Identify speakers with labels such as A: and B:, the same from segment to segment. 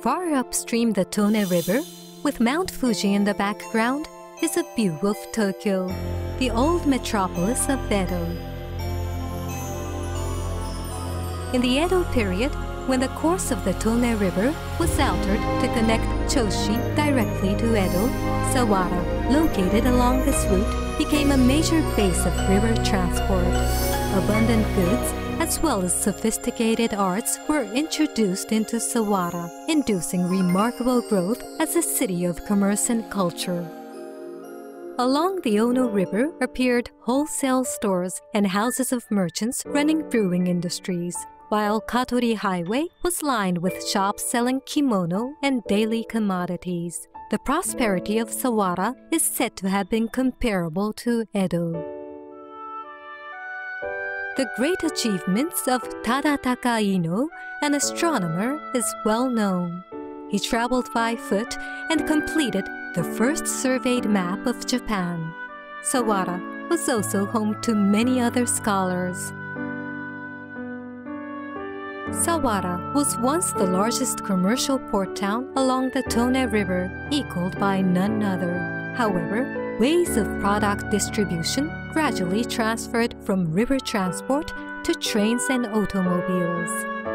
A: Far upstream the Tone River, with Mount Fuji in the background, is a view of Tokyo, the old metropolis of Edo. In the Edo period, when the course of the Tone River was altered to connect Choshi directly to Edo, Sawara, located along this route, became a major base of river transport. Abundant goods, as well as sophisticated arts, were introduced into Sawara, inducing remarkable growth as a city of commerce and culture. Along the OnoRiver appeared wholesale stores and houses of merchants running brewing industries, while Katori Highway was lined with shops selling kimono and daily commodities. The prosperity of Sawara is said to have been comparable to Edo. The great achievements of Tadataka Ino, an astronomer, is well known. He traveled by foot and completed the first surveyed map of Japan. Sawara was also home to many other scholars. Sawara was once the largest commercial port town along the Tone River, equaled by none other. However, ways of product distribution gradually transferred from river transport to trains and automobiles.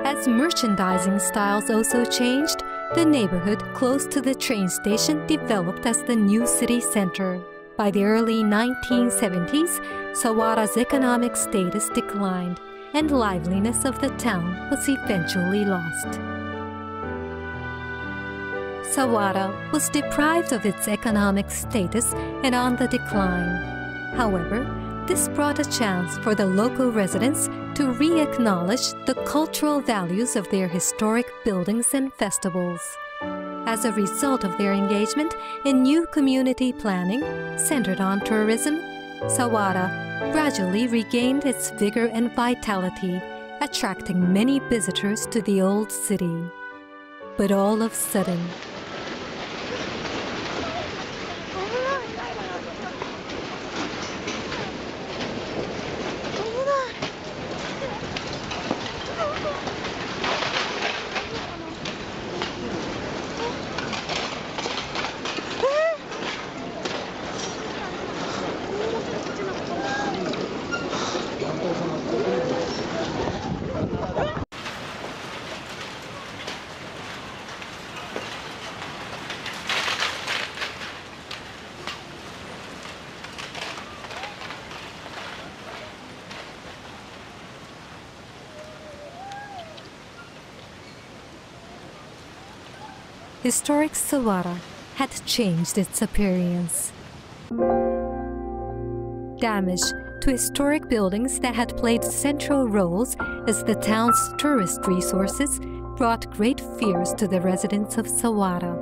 A: As merchandising styles also changed, the neighborhood close to the train station developed as the new city center. By the early 1970s, Sawara's economic status declined, and liveliness of the town was eventually lost. Sawara was deprived of its economic status and on the decline. However, this brought a chance for the local residents to re-acknowledge the cultural values of their historic buildings and festivals. As a result of their engagement in new community planning centered on tourism, Sawara gradually regained its vigor and vitality, attracting many visitors to the old city. But all of a sudden, historic Sawara had changed its appearance. Damage to historic buildings that had played central roles as the town's tourist resources brought great fears to the residents of Sawara.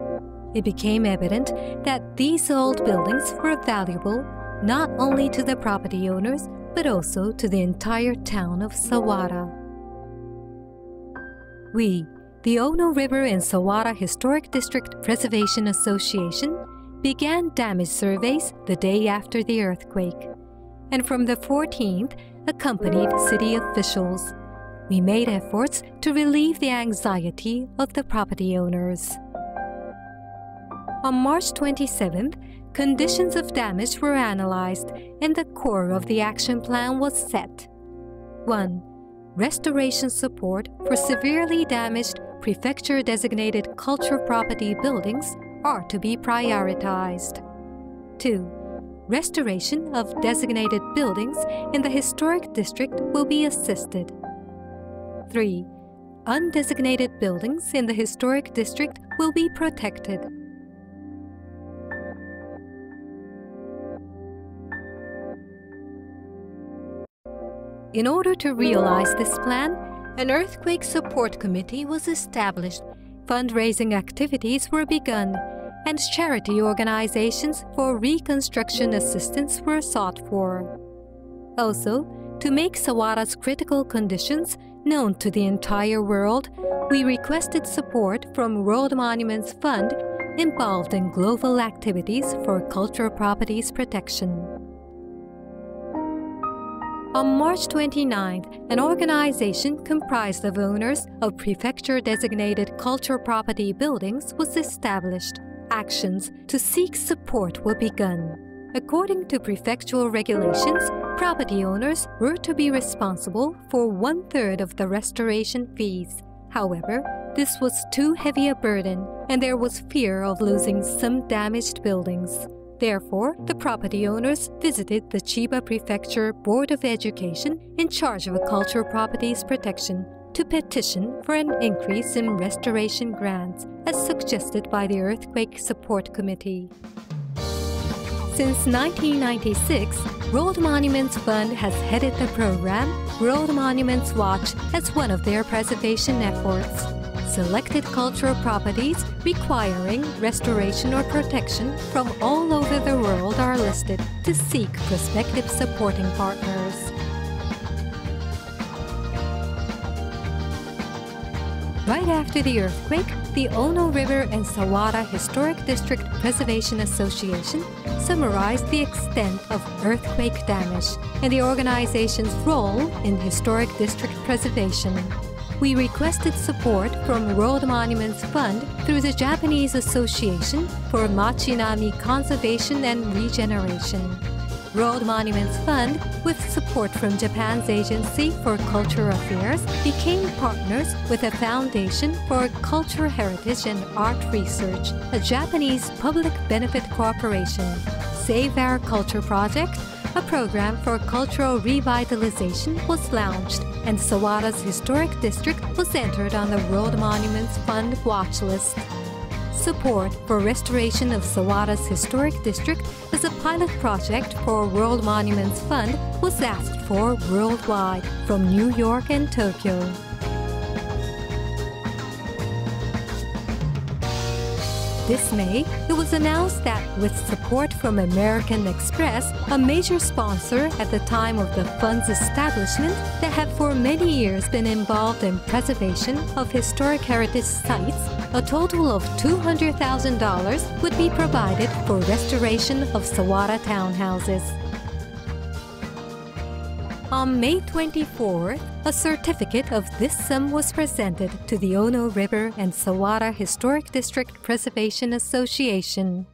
A: It became evident that these old buildings were valuable not only to the property owners but also to the entire town of Sawara. We, the OnoRiver and Sawara Historic District Preservation Association, began damage surveys the day after the earthquake, and from the 14th accompanied city officials. We made efforts to relieve the anxiety of the property owners. On March 27th, conditions of damage were analyzed and the core of the action plan was set. 1. Restoration support for severely damaged prefecture-designated cultural property buildings are to be prioritized. 2. Restoration of designated buildings in the historic district will be assisted. 3. Undesignated buildings in the historic district will be protected. In order to realize this plan, an earthquake support committee was established, fundraising activities were begun, and charity organizations for reconstruction assistance were sought for. Also, to make Sawara's critical conditions known to the entire world, we requested support from World Monuments Fund involved in global activities for cultural properties protection. On March 29th, an organization comprised of owners of prefecture-designated cultural property buildings was established. Actions to seek support were begun. According to prefectural regulations, property owners were to be responsible for 1/3 of the restoration fees. However, this was too heavy a burden, and there was fear of losing some damaged buildings. Therefore, the property owners visited the Chiba Prefecture Board of Education in charge of cultural properties protection to petition for an increase in restoration grants, as suggested by the Earthquake Support Committee. Since 1996, World Monuments Fund has headed the program World Monuments Watch as one of their preservation efforts. Selected cultural properties requiring restoration or protection from all over the world are listed to seek prospective supporting partners. Right after the earthquake, the OnoRiver and Sawara Historic District Preservation Association summarized the extent of earthquake damage and the organization's role in historic district preservation. We requested support from World Monuments Fund through the Japanese Association for Machinami Conservation and Regeneration. World Monuments Fund, with support from Japan's Agency for Cultural Affairs, became partners with a Foundation for Cultural Heritage and Art Research, a Japanese public benefit corporation. Save Our Culture Project, a program for cultural revitalization, was launched, and Sawara's historic district was entered on the World Monuments Fund watch list. Support for restoration of Sawara's historic district as a pilot project for World Monuments Fund was asked for worldwide from New York and Tokyo. This May, it was announced that with support from American Express, a major sponsor at the time of the fund's establishment that had for many years been involved in preservation of historic heritage sites, a total of $200,000 would be provided for restoration of Sawara townhouses. On May 24th, a certificate of this sum was presented to the OnoRiver and Sawara Historic District Preservation Association.